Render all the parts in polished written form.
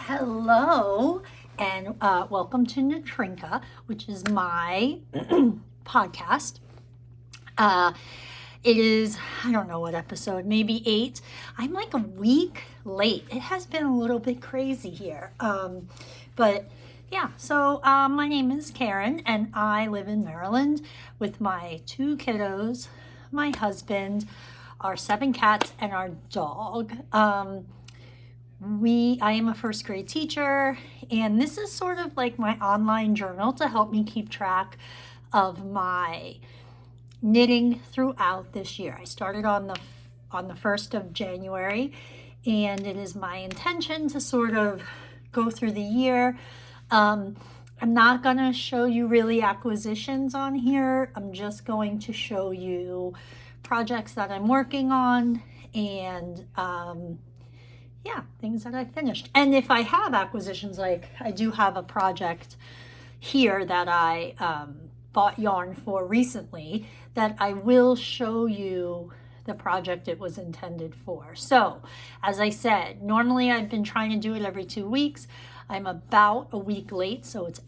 Hello, and welcome to Natrinka, which is my podcast. It is, I don't know what episode, maybe 8. I'm like a week late. It has been a little bit crazy here. But yeah, so my name is Karen, and I live in Maryland with my 2 kiddos, my husband, our 7 cats, and our dog. I am a first grade teacher, and this is sort of like my online journal to help me keep track of my knitting throughout this year. I started on the 1st of January, and it is my intention to sort of go through the year. I'm not going to show you really acquisitions on here. I'm just going to show you projects that I'm working on and things that I finished. And if I have acquisitions, like I do have a project here that I bought yarn for recently, that I will show you the project it was intended for. So, as I said, normally I've been trying to do it every 2 weeks. I'm about a week late, so it's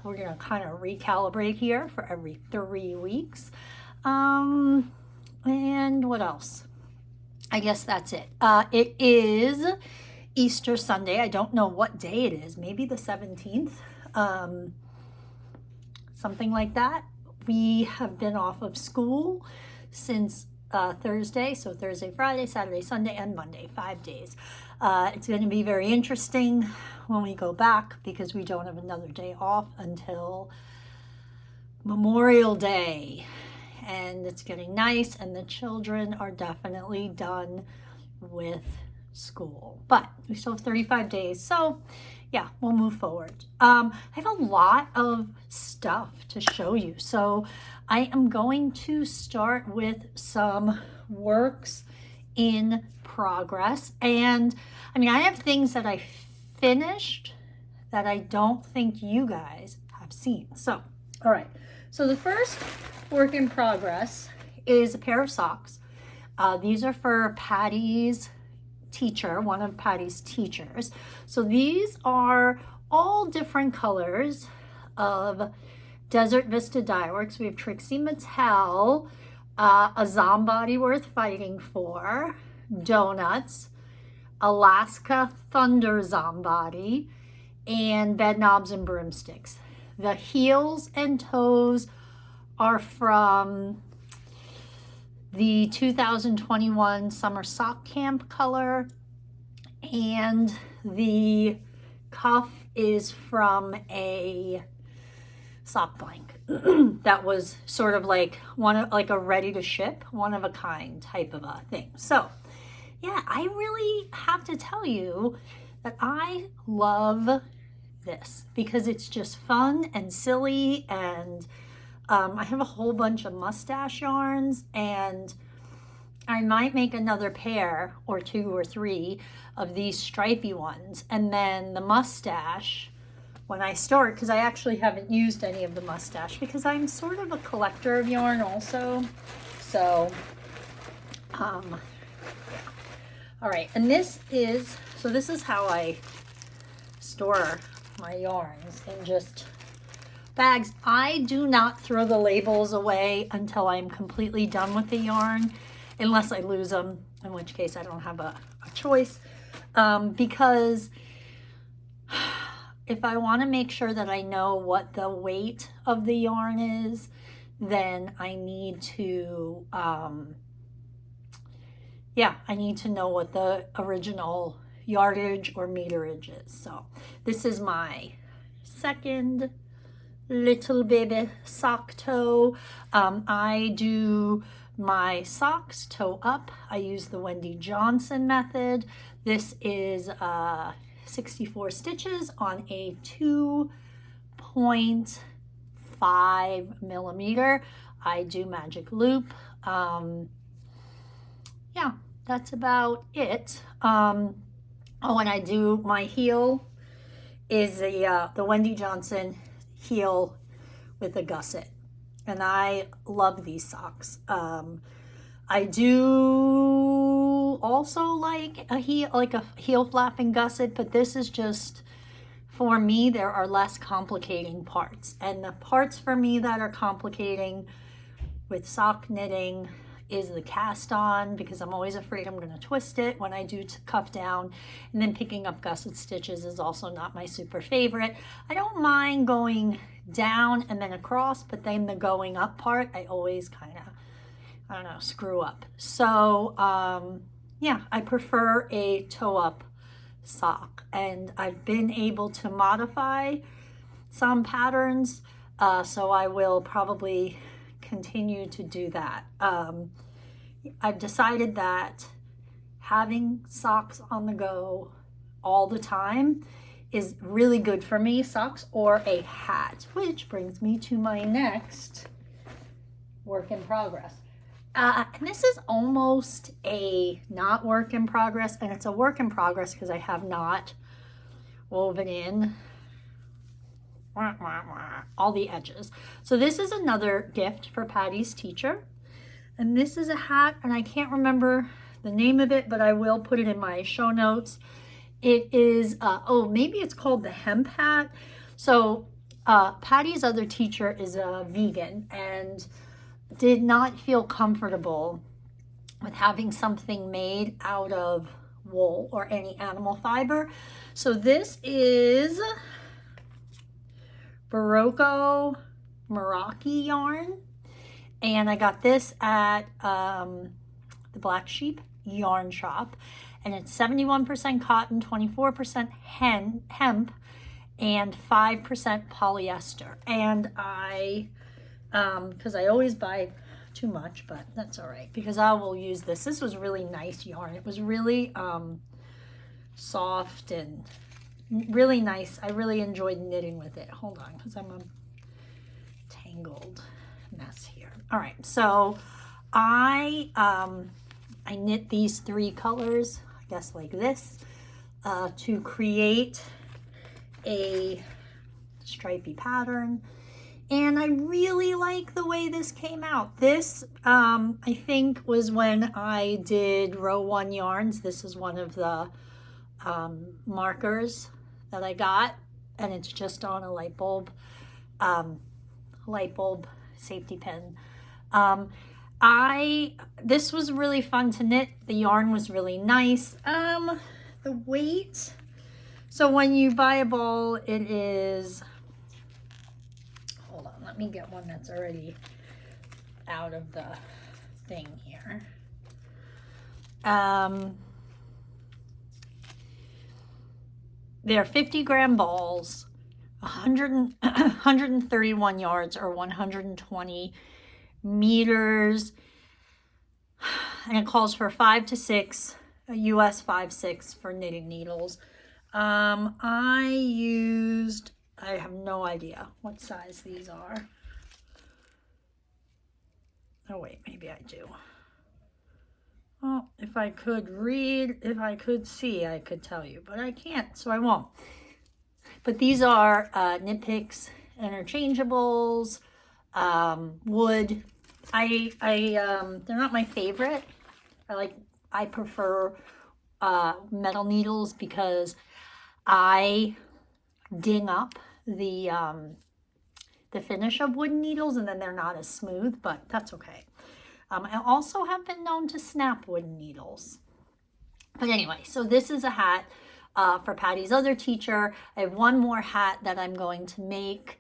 we're gonna kind of recalibrate here for every 3 weeks. And what else? I guess that's it. It is Easter Sunday. I don't know what day it is. Maybe the 17th. Something like that. We have been off of school since Thursday. So Thursday, Friday, Saturday, Sunday, and Monday. 5 days. It's going to be very interesting when we go back because we don't have another day off until Memorial Day. And it's getting nice, and the children are definitely done with school. But we still have 35 days, so yeah, we'll move forward. I have a lot of stuff to show you. So I am going to start with some works in progress. And I mean, I have things that I finished that I don't think you guys have seen. So, all right. So the first work in progress is a pair of socks. These are for Patty's teacher, one of Patty's teachers. So these are all different colors of Desert Vista Dyeworks. We have Trixie Mattel, a Zombody Worth Fighting For, Donuts, Alaska Thunder Zombody, and Bed Knobs and Broomsticks. The heels and toes are from the 2021 Summer Sock Camp color, and the cuff is from a sock blank that was sort of like a ready to ship, one of a kind type of a thing. So yeah, I really have to tell you that I love this because it's just fun and silly, and I have a whole bunch of mustache yarns, and I might make another pair or 2 or 3 of these stripy ones, and then the mustache when I start, because I actually haven't used any of the mustache because I'm sort of a collector of yarn also. So yeah. All right, and this is how I store my yarns in just bags. I do not throw the labels away until I'm completely done with the yarn, unless I lose them, in which case I don't have a choice. Because if I want to make sure that I know what the weight of the yarn is, then I need to, I need to know what the original yardage or meterage is. So this is my second little baby sock toe. I do my socks toe up. I use the Wendy Johnson method. This is 64 stitches on a 2.5 millimeter. I do magic loop. Yeah, that's about it. Oh, and I do my heel is the Wendy Johnson heel with a gusset, and I love these socks. I do also like a heel flapping gusset, but this is just, for me, there are less complicating parts. And the parts for me that are complicating with sock knitting is the cast on, because I'm always afraid I'm going to twist it when I do cuff down. And then picking up gusset stitches is also not my super favorite. I don't mind going down and then across, but then the going up part, I always kind of, I don't know, screw up. So yeah, I prefer a toe up sock, and I've been able to modify some patterns, so I will probably continue to do that. I've decided that having socks on the go all the time is really good for me, socks or a hat, which brings me to my next work in progress. And this is almost a not work in progress, and it's a work in progress because I have not woven in all the edges. So this is another gift for Patty's teacher, and this is a hat, and I can't remember the name of it, but I will put it in my show notes. It is oh, maybe it's called the hemp hat. So Patty's other teacher is a vegan and did not feel comfortable with having something made out of wool or any animal fiber. So this is Burra Meraki yarn, and I got this at the Black Sheep yarn shop, and it's 71% cotton, 24% hemp, and 5% polyester. And I because I always buy too much, but that's all right, because I will use this. This was really nice yarn. It was really soft and really nice. I really enjoyed knitting with it. Hold on, because I'm a tangled mess here. All right, so I knit these 3 colors, I guess like this, to create a stripy pattern. And I really like the way this came out. This, I think, was when I did row 1 yarns. This is one of the markers that I got, and it's just on a light bulb safety pin. This was really fun to knit. The yarn was really nice. The weight, so when you buy a ball, it is, hold on, let me get one that's already out of the thing here. They're 50-gram balls, 131 yards or 120 meters, and it calls for 5 to 6, US 5/6 for knitting needles. I have no idea what size these are. Oh wait, maybe I do. Well, if I could read, if I could see, I could tell you, but I can't, so I won't. But these are Knit Picks interchangeables, wood. They're not my favorite. I prefer metal needles because I ding up the finish of wooden needles, and then they're not as smooth, but that's okay. I also have been known to snap wooden needles. But anyway, so this is a hat for Patty's other teacher. I have one more hat that I'm going to make,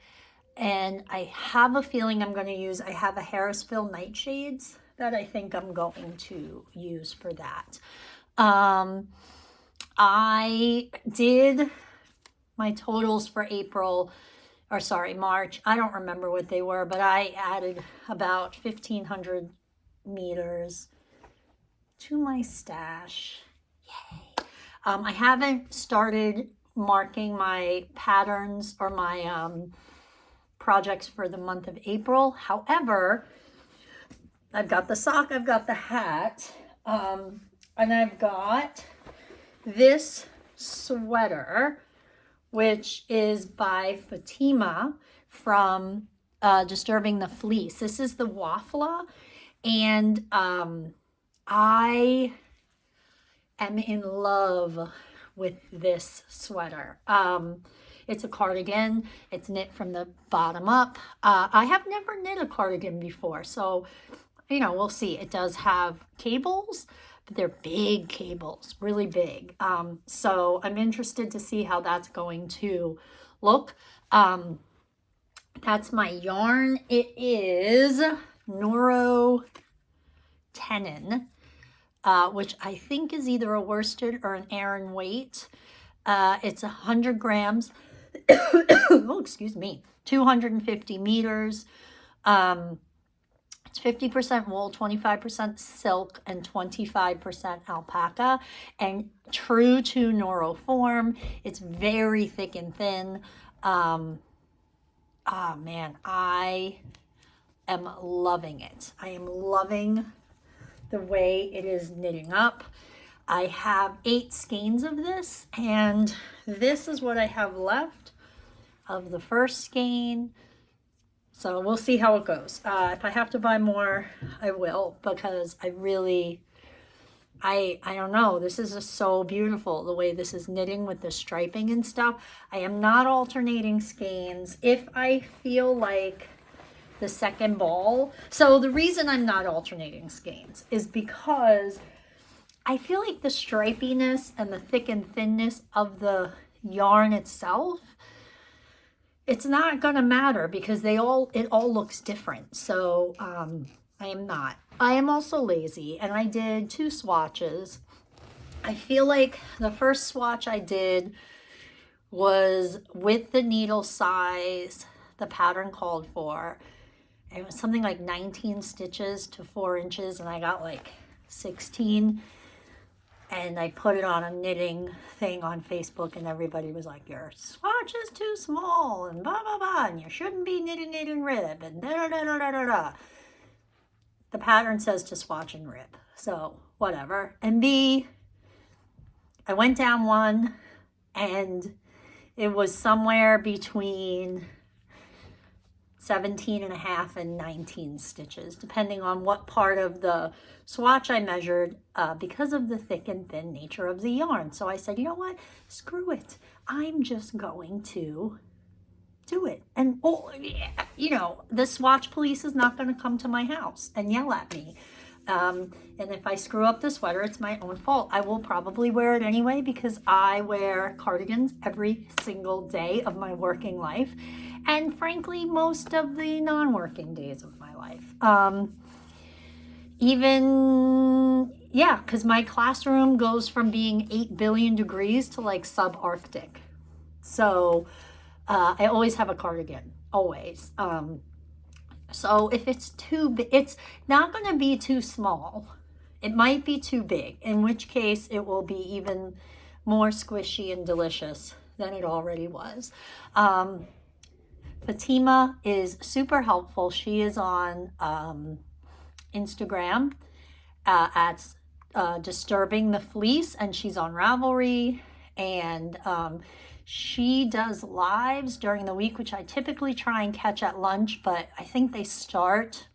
and I have a feeling I'm going to use, I have a Harrisville nightshades that I think I'm going to use for that. I did my totals for March. I don't remember what they were, but I added about 1,500 meters to my stash. Yay. I haven't started marking my patterns or my projects for the month of April. However, I've got the sock, I've got the hat, and I've got this sweater, which is by Fatima from Disturbing the Fleece. This is the wafla, and I am in love with this sweater. It's a cardigan. It's knit from the bottom up. I have never knit a cardigan before, so, you know, we'll see. It does have cables, but they're big cables, really big. So I'm interested to see how that's going to look. That's my yarn. It is Noro tenon, which I think is either a worsted or an Aran weight. It's 100 grams. Oh, excuse me. 250 meters. It's 50% wool, 25% silk, and 25% alpaca. And true to Noro form, it's very thick and thin. Ah, man, I am loving it. I am loving the way it is knitting up. I have 8 skeins of this, and this is what I have left of the first skein. So we'll see how it goes. If I have to buy more, I will, because I really, I don't know. This is just so beautiful, the way this is knitting with the striping and stuff. I am not alternating skeins. If I feel like the second ball. So the reason I'm not alternating skeins is because I feel like the stripiness and the thick and thinness of the yarn itself, it's not going to matter because it all looks different. So I am not. I am also lazy, and I did 2 swatches. I feel like the first swatch I did was with the needle size the pattern called for. It was something like 19 stitches to 4 inches, and I got like 16. And I put it on a knitting thing on Facebook, and everybody was like, your swatch is too small, and blah, blah, blah, and you shouldn't be knitting it in rib, and da, da, da, da, da, da. The pattern says to swatch and rib, so whatever. And B, I went down one, and it was somewhere between 17.5 and 19 stitches, depending on what part of the swatch I measured, because of the thick and thin nature of the yarn. So I said, you know what, screw it. I'm just going to do it. And, oh, yeah, you know, the swatch police is not going to come to my house and yell at me. And if I screw up the sweater, it's my own fault. I will probably wear it anyway because I wear cardigans every single day of my working life. And frankly, most of the non-working days of my life. Because my classroom goes from being 8 billion degrees to like subarctic. So I always have a cardigan, always. So if it's too big, it's not going to be too small. It might be too big, in which case it will be even more squishy and delicious than it already was. Fatima is super helpful. She is on Instagram at Disturbing the Fleece, and she's on Ravelry, and she does lives during the week, which I typically try and catch at lunch, but I think they start,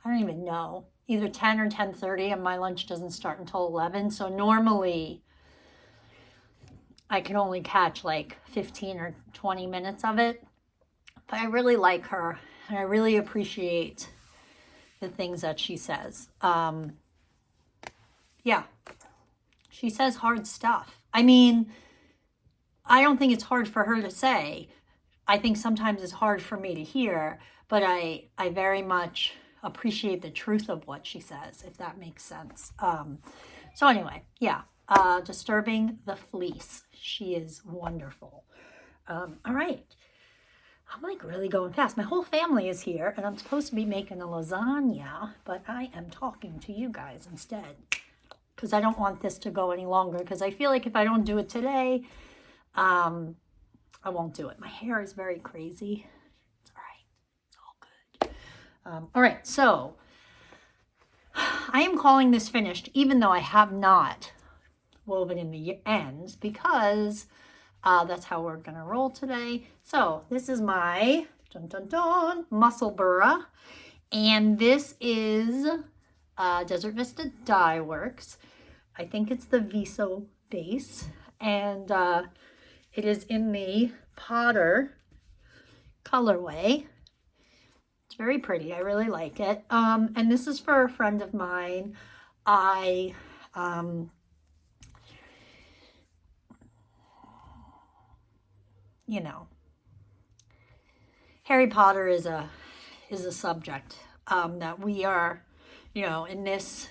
I don't even know, either 10 or 10:30, and my lunch doesn't start until 11. So normally I can only catch like 15 or 20 minutes of it. But I really like her, and I really appreciate the things that she says. Yeah, she says hard stuff. I mean, I don't think it's hard for her to say. I think sometimes it's hard for me to hear, but I very much appreciate the truth of what she says, if that makes sense. So anyway, yeah, Disturbing the Fleece. She is wonderful. All right. I'm like really going fast. My whole family is here, and I'm supposed to be making a lasagna, but I am talking to you guys instead because I don't want this to go any longer, because I feel like if I don't do it today, I won't do it. My hair is very crazy. It's all right. It's all good. All right. So I am calling this finished, even though I have not woven in the ends, because that's how we're going to roll today. So this is my dun, dun, dun, muscle burra. And this is Desert Vista Dye Works. I think it's the Viso base, and it is in the Potter colorway. It's very pretty. I really like it. And this is for a friend of mine. You know, Harry Potter is a subject that we are, in this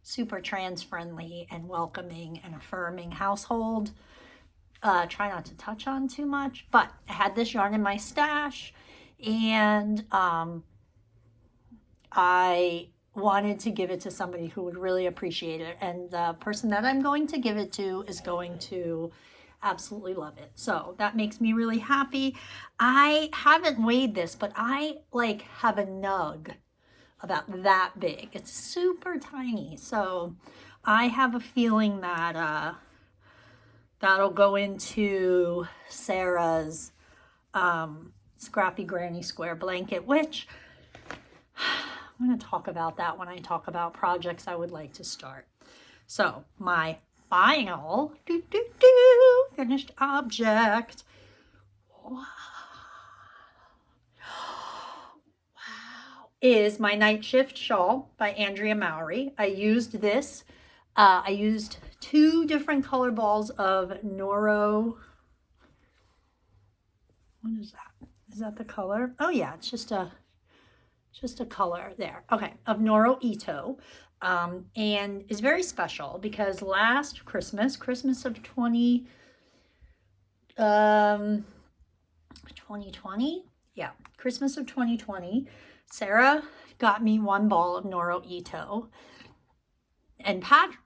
super trans friendly and welcoming and affirming household, try not to touch on too much. But I had this yarn in my stash, and I wanted to give it to somebody who would really appreciate it, and the person that I'm going to give it to is going to absolutely love it. So that makes me really happy. I haven't weighed this, but I have a nug about that big. It's super tiny. So I have a feeling that that'll go into Sarah's Scrappy Granny Square blanket, which I'm going to talk about that when I talk about projects I would like to start. So my final finished object. Wow. Is my Night Shift shawl by Andrea Mowry. I used this. I used 2 different color balls of Noro. What is that? Is that the color? Oh yeah, it's just a color there. Okay, of Noro Ito. And is very special because last Christmas of 2020, yeah, Christmas of 2020, Sarah got me 1 ball of Noro Ito, and Pat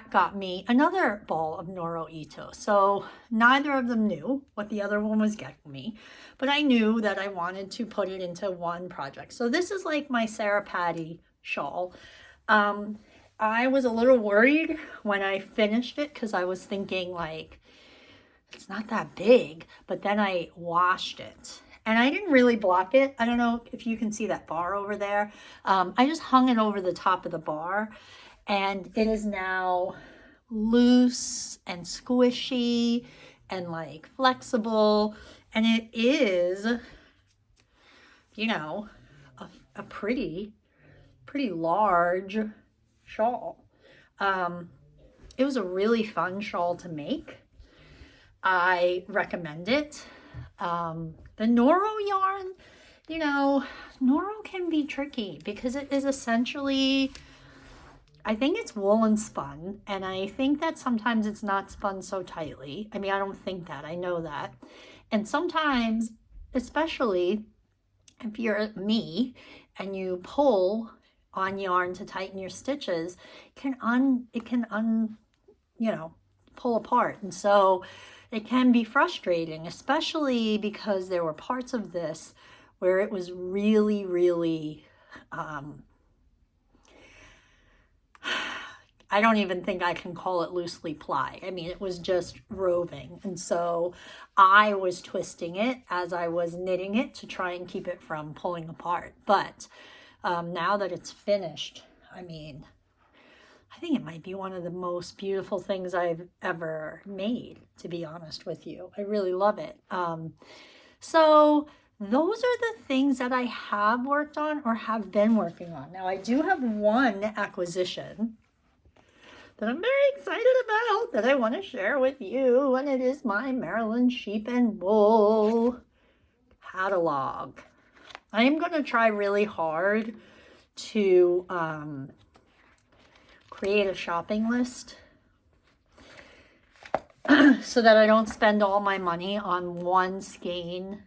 got me another ball of Noro Ito. So neither of them knew what the other one was getting me, but I knew that I wanted to put it into one project. So this is like my Sarah Patty shawl. I was a little worried when I finished it because I was thinking it's not that big, but then I washed it and I didn't really block it. I don't know if you can see that bar over there. I just hung it over the top of the bar, and it is now loose and squishy and flexible, and it is, a pretty large shawl. It was a really fun shawl to make. I recommend it. The Noro yarn, Noro can be tricky because it is essentially, I think it's woolen spun, and I think that sometimes it's not spun so tightly. I mean, I don't think that, I know that. And sometimes, especially if you're me and you pull on yarn to tighten your stitches, it can pull apart. And so it can be frustrating, especially because there were parts of this where it was really, really, I don't even think I can call it loosely ply. I mean, it was just roving. And so I was twisting it as I was knitting it to try and keep it from pulling apart. But now that it's finished, I mean, I think it might be one of the most beautiful things I've ever made, to be honest with you. I really love it. So those are the things that I have worked on or have been working on. Now, I do have one acquisition that I'm very excited about that I want to share with you, and it is my Maryland Sheep and Wool catalog. I am going to try really hard to create a shopping list so that I don't spend all my money on one skein.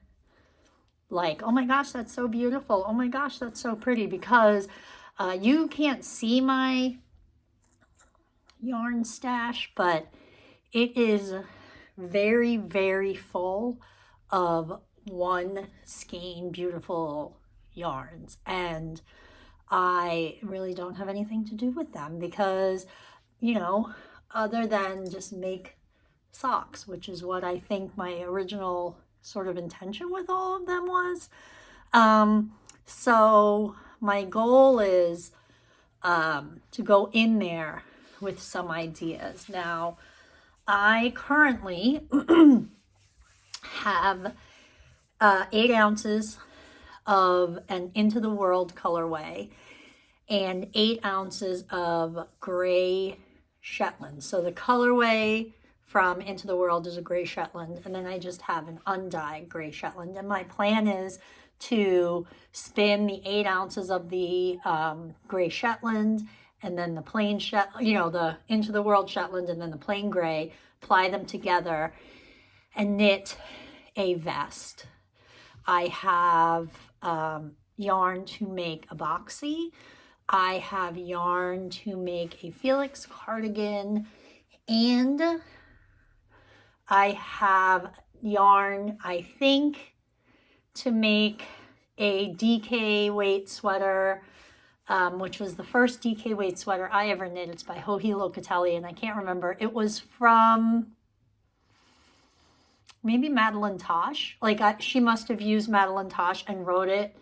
Oh my gosh, that's so beautiful. Oh my gosh, that's so pretty, because you can't see my yarn stash, but it is very, very full of one skein beautiful yarns, and I really don't have anything to do with them because, other than just make socks, which is what I think my original sort of intention with all of them was. So my goal is to go in there with some ideas. Now, I currently have 8 ounces of an Into the World colorway and 8 ounces of gray Shetland. So the colorway from Into the World is a gray Shetland, and then I just have an undyed gray Shetland. And my plan is to spin the 8 ounces of the gray Shetland, and then the plain Shetland, the Into the World Shetland, and then the plain gray, apply them together and knit a vest. I have yarn to make a boxy. I have yarn to make a Felix cardigan, and I have yarn, I think, to make a DK weight sweater, which was the first DK weight sweater I ever knit. It's by Joji Locatelli, and I can't remember. It was from maybe Madeline Tosh. Like, she must have used Madeline Tosh and wrote it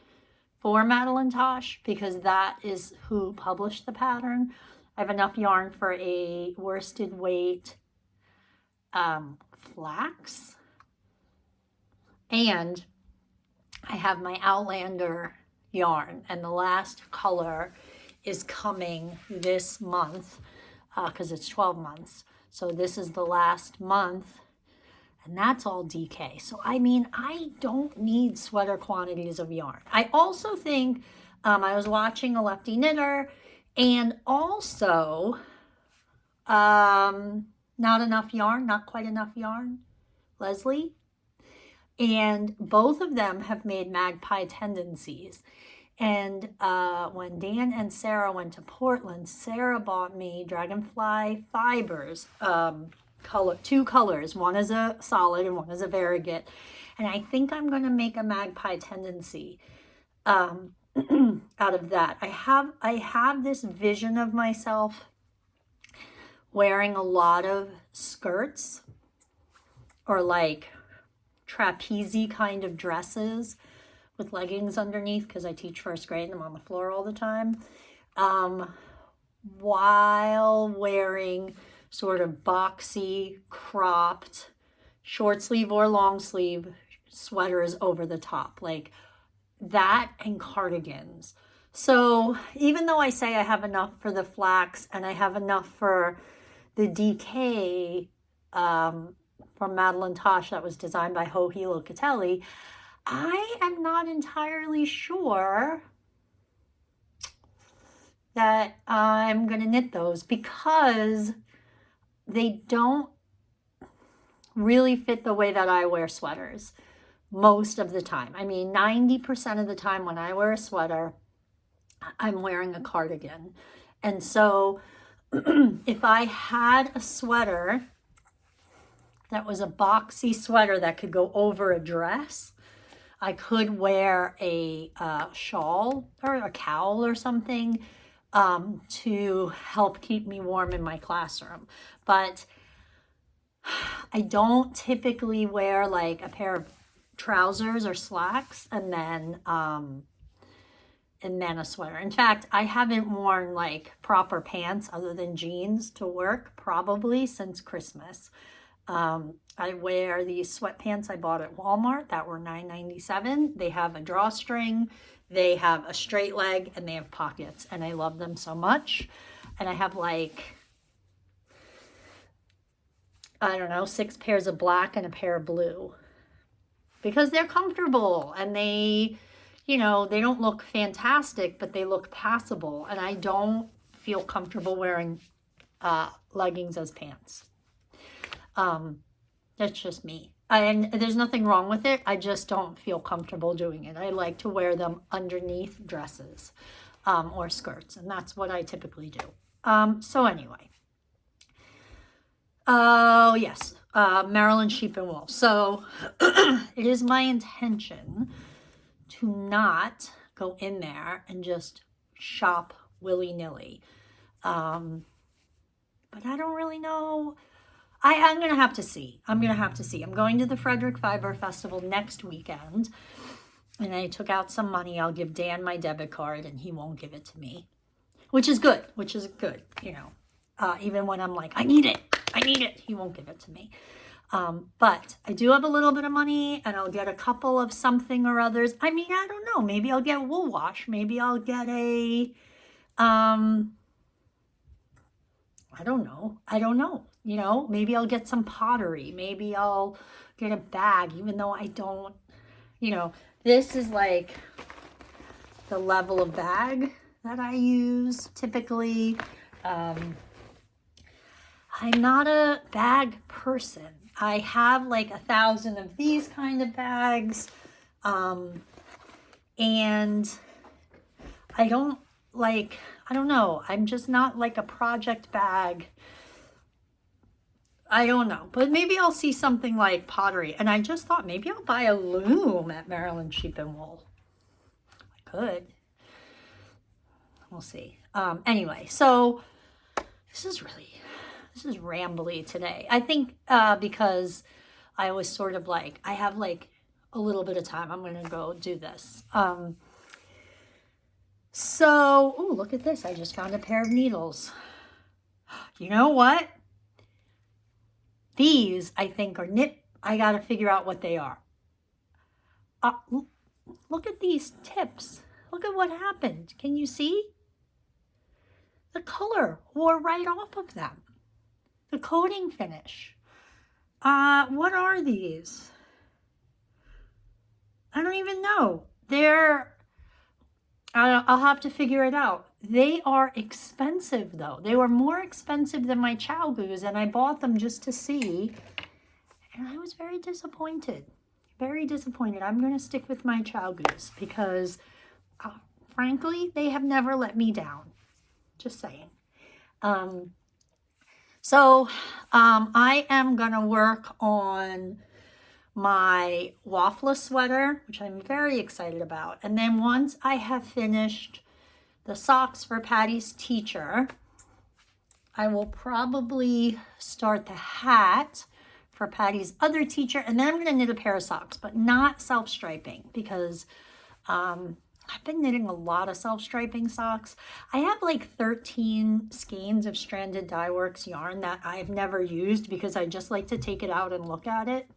for Madeline Tosh, because that is who published the pattern. I have enough yarn for a worsted weight flax, and I have my Outlander yarn, and the last color is coming this month because it's 12 months. So this is the last month, and that's all DK. So I mean, I don't need sweater quantities of yarn. I also think I was watching a Lefty Knitter, and also not enough yarn, not quite enough yarn, Leslie. And both of them have made magpie tendencies. And when Dan and Sarah went to Portland, Sarah bought me Dragonfly Fibers, two colors. One is a solid and one is a variegated. And I think I'm going to make a magpie tendency out of that. I have this vision of myself wearing a lot of skirts, or like trapeze kind of dresses with leggings underneath, because I teach first grade and I'm on the floor all the time, while wearing sort of boxy, cropped, short sleeve or long sleeve sweaters over the top, like that, and cardigans. So even though I say I have enough for the flax and I have enough for the DK from Madeline Tosh that was designed by Joji Locatelli, I am not entirely sure that I'm going to knit those, because they don't really fit the way that I wear sweaters most of the time. I mean, 90% of the time when I wear a sweater, I'm wearing a cardigan. And so if I had a sweater that was a boxy sweater that could go over a dress, I could wear a shawl or a cowl or something to help keep me warm in my classroom. But I don't typically wear like a pair of trousers or slacks and then a sweater. In fact, I haven't worn like proper pants other than jeans to work probably since Christmas. I wear these sweatpants I bought at Walmart that were $9.97. They have a drawstring, they have a straight leg, and they have pockets, and I love them so much. And I have like, I don't know, 6 pairs of black and a pair of blue, because they're comfortable, and they, they don't look fantastic, but they look passable, and I don't feel comfortable wearing leggings as pants. That's just me. And there's nothing wrong with it. I just don't feel comfortable doing it. I like to wear them underneath dresses or skirts, and that's what I typically do. So anyway. Oh, yes. Maryland sheep and wool. So it is my intention to not go in there and just shop willy-nilly. But I don't really know. I'm going to have to see. I'm going to the Frederick Fiber Festival next weekend, and I took out some money. I'll give Dan my debit card, and he won't give it to me, which is good, even when I'm like, I need it, he won't give it to me. But I do have a little bit of money, and I'll get a couple of something or others. I mean, I don't know. Maybe I'll get wool wash. Maybe I'll get a, I don't know. You know, maybe I'll get some pottery. Maybe I'll get a bag, even though I don't, you know, this is like the level of bag that I use typically. I'm not a bag person. I have like 1,000 of these kind of bags. And I don't know. I'm just not like a project bag. I don't know. But maybe I'll see something like pottery. And I just thought maybe I'll buy a loom at Maryland Sheep and Wool. I could. We'll see. Anyway, so this is rambly today. I think because I was sort of like, I have like a little bit of time. I'm going to go do this. So, oh, look at this. I just found a pair of needles. You know what? These, I think, are knit. I got to figure out what they are. Look at these tips. Look at what happened. Can you see? The color wore right off of them. The coating finish. What are these? I don't even know. I'll have to figure it out. They are expensive though. They were more expensive than my Chow Goos, and I bought them just to see. And I was very disappointed. Very disappointed. I'm going to stick with my Chow Goos because, frankly, they have never let me down. Just saying. So I am going to work on my wafla sweater, which I'm very excited about. And then once I have finished the socks for Patty's teacher, I will probably start the hat for Patty's other teacher. And then I'm going to knit a pair of socks, but not self-striping because I've been knitting a lot of self-striping socks. I have like 13 skeins of stranded dye works yarn that I've never used because I just like to take it out and look at it.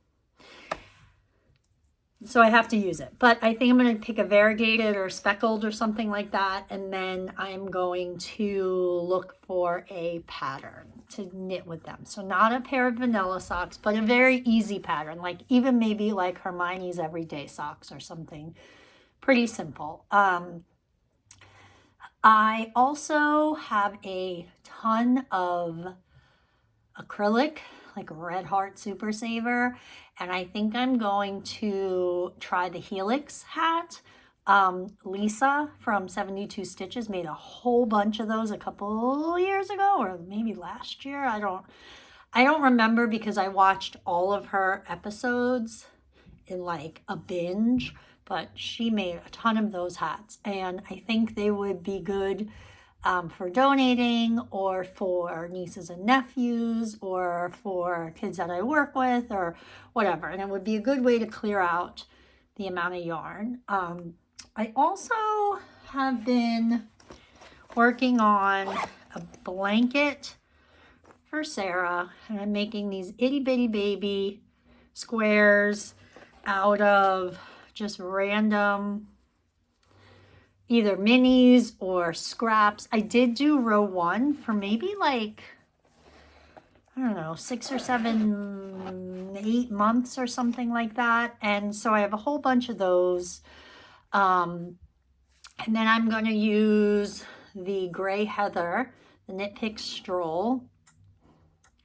So I have to use it. But I think I'm going to pick a variegated or speckled or something like that. And then I'm going to look for a pattern to knit with them. So not a pair of vanilla socks, but a very easy pattern. Like even maybe like Hermione's everyday socks or something pretty simple. I also have a ton of acrylic, like Red Heart Super Saver, and I think I'm going to try the Helix hat. Lisa from 72 Stitches made a whole bunch of those a couple years ago, or maybe last year. I don't remember because I watched all of her episodes in like a binge, but she made a ton of those hats, and I think they would be good for donating or for nieces and nephews or for kids that I work with or whatever. And it would be a good way to clear out the amount of yarn. I also have been working on a blanket for Sarah, and I'm making these itty bitty baby squares out of just random either minis or scraps. I did do row 1 for maybe like, I don't know, 6 or 7, 8 months or something like that. And so I have a whole bunch of those. And then I'm going to use the Gray Heather, the Knit Pick Stroll,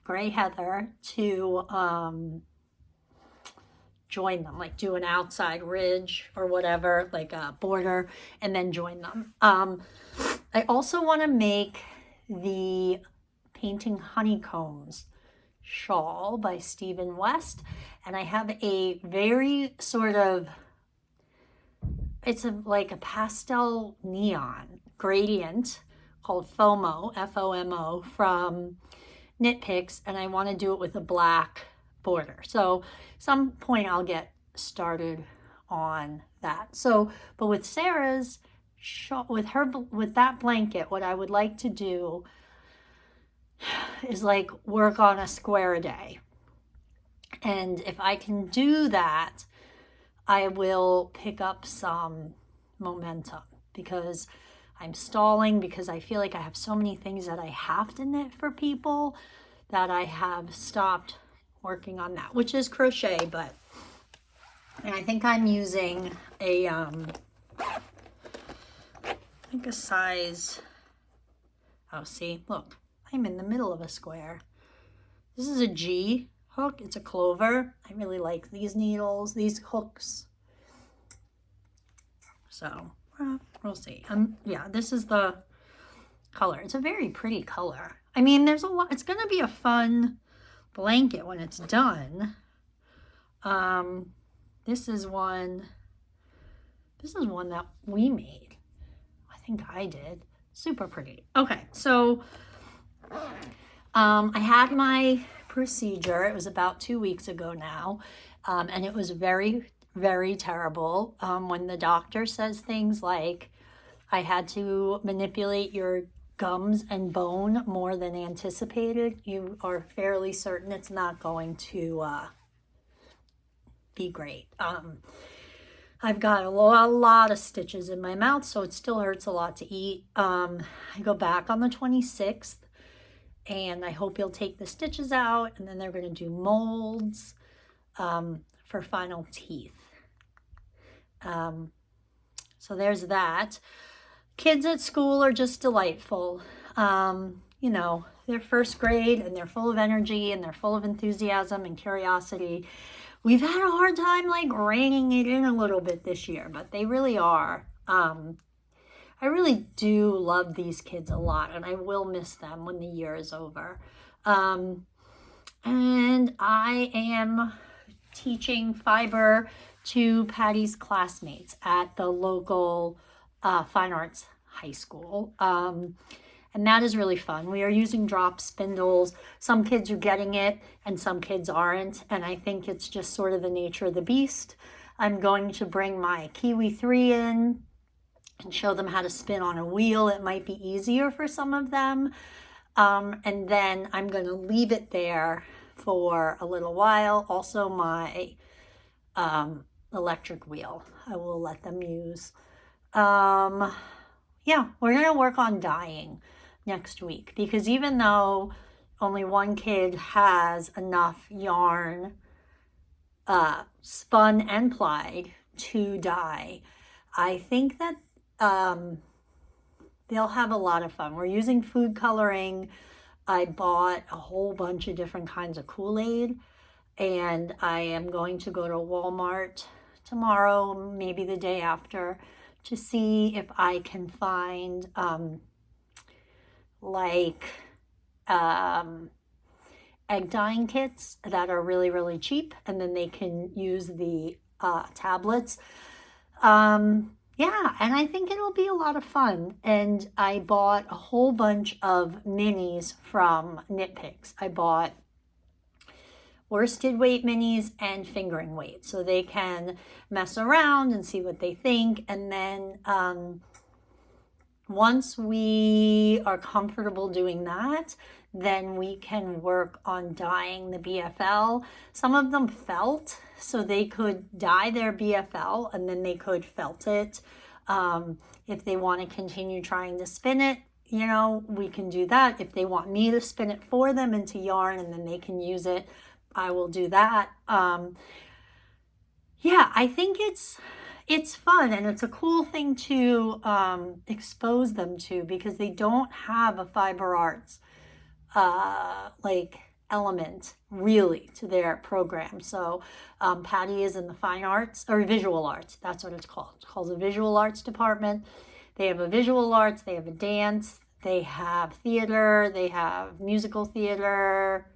Gray Heather to join them, like do an outside ridge or whatever, like a border, and then join them. I also want to make the Painting Honeycombs shawl by Stephen West, and I have a very sort of, it's like a pastel neon gradient called FOMO, F-O-M-O, from Knit Picks, and I want to do it with a black border. So some point I'll get started on that. So, but with Sarah's shawl, with that blanket, what I would like to do is like work on a square a day. And if I can do that, I will pick up some momentum because I'm stalling because I feel like I have so many things that I have to knit for people that I have stopped working on that, which is crochet, but and I think I'm using a I think a size, oh see, look, I'm in the middle of a square. This is a G hook, it's a clover. I really like these needles, these hooks. So we'll see. Yeah, this is the color. It's a very pretty color. I mean, there's a lot. It's going to be a fun blanket when it's done. This is one that we made. I think I did. Super pretty. Okay, so I had my procedure. It was about 2 weeks ago now, and it was very, very terrible. When the doctor says things like, I had to manipulate your gums and bone more than anticipated, you are fairly certain it's not going to be great. I've got a lot of stitches in my mouth, so it still hurts a lot to eat. I go back on the 26th, and I hope you'll take the stitches out, and then they're going to do molds for final teeth. So there's that. Kids at school are just delightful. You know, they're first grade and they're full of energy and they're full of enthusiasm and curiosity. We've had a hard time like reining it in a little bit this year, but they really are. I really do love these kids a lot, and I will miss them when the year is over. And I am teaching fiber to Patty's classmates at the local fine arts high school. And that is really fun. We are using drop spindles. Some kids are getting it and some kids aren't. And I think it's just sort of the nature of the beast. I'm going to bring my Kiwi 3 in and show them how to spin on a wheel. It might be easier for some of them. And then I'm going to leave it there for a little while. Also my electric wheel I will let them use. Yeah, we're going to work on dyeing next week because even though only one kid has enough yarn spun and plied to dye, I think that they'll have a lot of fun. We're using food coloring. I bought a whole bunch of different kinds of Kool-Aid, and I am going to go to Walmart tomorrow, maybe the day after, to see if I can find egg dyeing kits that are really, really cheap, and then they can use the tablets. Yeah, and I think it'll be a lot of fun. And I bought a whole bunch of minis from Knit Picks. I bought worsted weight minis and fingering weight, so they can mess around and see what they think. And then once we are comfortable doing that, then we can work on dyeing the BFL. Some of them felt, so they could dye their BFL and then they could felt it. If they want to continue trying to spin it, you know, we can do that. If they want me to spin it for them into yarn and then they can use it, I will do that. Yeah, I think it's fun and it's a cool thing to expose them to because they don't have a fiber arts like element really to their program. So Patty is in the fine arts or visual arts. That's what it's called. It's called the visual arts department. They have a visual arts, they have a dance, they have theater, they have musical theater,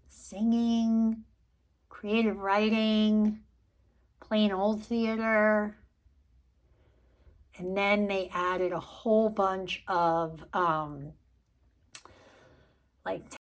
singing, creative writing, plain old theater. And then they added a whole bunch of like